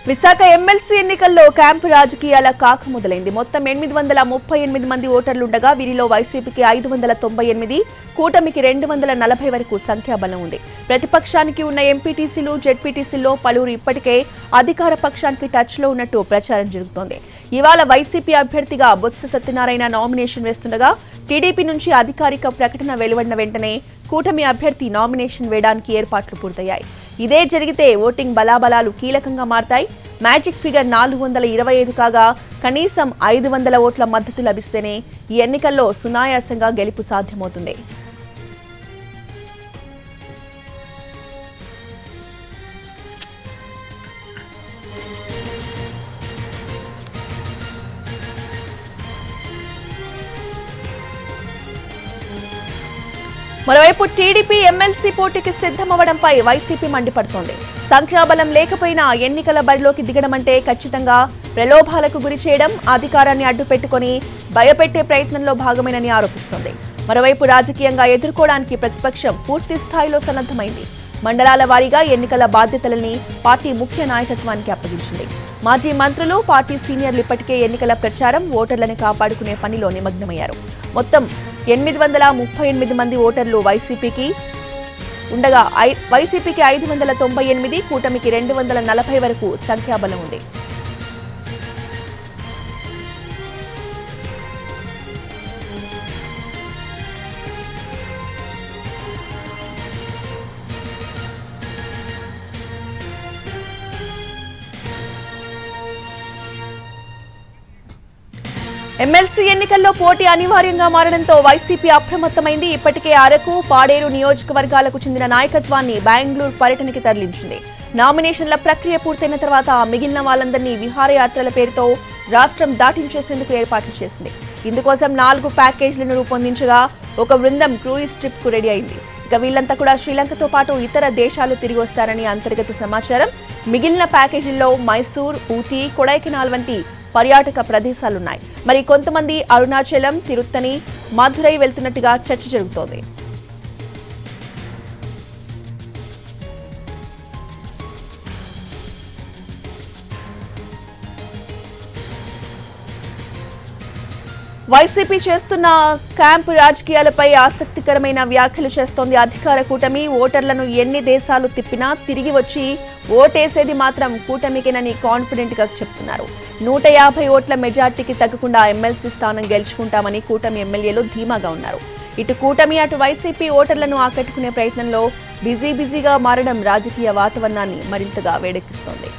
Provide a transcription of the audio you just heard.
Visakha MLC ఎన్నికల్లో camp రాజకీయాల కాక మొదలైంది. మొత్తం 838 మంది ఓటర్లుండగా వీరిలో వైసీపీకి 598, కూటమికి 240 వరకు సంఖ్యాబలం ఉంది. ప్రతిపక్షానికి ఉన్న ఎంపీటీసీలు, జెడ్పీటీసీల్లో పలువురు ఇప్పటికే అధికార పక్షానికి టచ్లో ఉన్నట్టు ప్రచారం జరుగుతోంది. ఇవాళ వైసీపీ అభ్యర్థిగా బొత్స సత్యనారాయణ నామినేషన్ వేస్తుండగా టీడీపీ నుంచి అధికారిక ప్రకటన వెలువడిన వెంటనే కూటమి అభ్యర్థి నామినేషన్ వేయడానికి ఏర్పాట్లు పూర్తయ్యాయి. ఇదే జరిగితే ఓటింగ్ బలాబలాలు కీలకంగా మారతాయి. మ్యాజిక్ ఫిగర్ 425 కాగా కనీసం 500 ఓట్ల మద్దతు లభిస్తేనే ఈ ఎన్నికల్లో సునాయాసంగా గెలుపు సాధ్యమవుతుంది. మరోవైపు టీడీపీ ఎమ్మెల్సీ పోటీకి సిద్ధమవడంపై వైసీపీ మండిపడుతోంది. సంఖ్యాబలం లేకపోయినా ఎన్నికల బరిలోకి దిగడమంటే ఖచ్చితంగా ప్రలోభాలకు గురి చేయడం, అధికారాన్ని అడ్డుపెట్టుకుని భయపెట్టే ప్రయత్నంలో భాగమేనని ఆరోపిస్తోంది. మరోవైపు రాజకీయంగా ఎదుర్కోవడానికి ప్రతిపక్షం పూర్తి స్థాయిలో సన్నద్ధమైంది. మండలాల వారీగా ఎన్నికల బాధ్యతలని పార్టీ ముఖ్య నాయకత్వానికి అప్పగించింది. మాజీ మంత్రులు, పార్టీ సీనియర్లు ఇప్పటికే ఎన్నికల ప్రచారం, ఓటర్లను కాపాడుకునే పనిలో నిమగ్నమయ్యారు. మొత్తం 838 మంది ఓటర్లు వైసీపీకి ఉండగా వైసీపీకి 598, కూటమికి 240 వరకు సంఖ్యాబలం ఉంది. ఎమ్మెల్సీ ఎన్నికల్లో పోటీ అనివార్యంగా మారడంతో వైసీపీ అప్రమత్తమైంది. ఇప్పటికే అరకు, పాడేరు నియోజకవర్గాలకు చెందిన నాయకత్వాన్ని బెంగళూరు పర్యటనకి తరలించింది. నామినేషన్ల ప్రక్రియ పూర్తయిన తర్వాత మిగిలిన వాళ్ళందరినీ విహారయాత్రల పేరుతో రాష్ట్రం దాటించేసేందుకు ఏర్పాట్లు చేసింది. ఇందుకోసం 4 ప్యాకేజీలను రూపొందించగా ఒక బృందం క్రూయిజ్ ట్రిప్ కు రెడీ అయింది. ఇక వీళ్లంతా కూడా శ్రీలంకతో పాటు ఇతర దేశాలు తిరిగి వస్తారని అంతర్గత సమాచారం. మిగిలిన ప్యాకేజీల్లో మైసూర్, ఊటీ, కొడైకెనాల్ వంటి పర్యాటక ప్రదేశాలున్నాయి. మరి కొంతమంది అరుణాచలం, తిరుత్తని, మధురై వెళ్తున్నట్టుగా చర్చ జరుగుతోంది. వైసీపీ చేస్తున్న క్యాంపు రాజకీయాలపై ఆసక్తికరమైన వ్యాఖ్యలు చేస్తోంది అధికార కూటమి. ఓటర్లను ఎన్ని దేశాలు తిప్పినా తిరిగి వచ్చి ఓటేసేది మాత్రం కూటమికేనని కాన్ఫిడెంట్ గా చెప్తున్నారు. 150 ఓట్ల మెజార్టీకి తగ్గకుండా ఎమ్మెల్సీ స్థానం గెలుచుకుంటామని కూటమి ఎమ్మెల్యేలు ధీమాగా ఉన్నారు. ఇటు కూటమి, అటు వైసీపీ ఓటర్లను ఆకట్టుకునే ప్రయత్నంలో బిజీగా మారడం రాజకీయ వాతావరణాన్ని మరింతగా వేడెక్కిస్తోంది.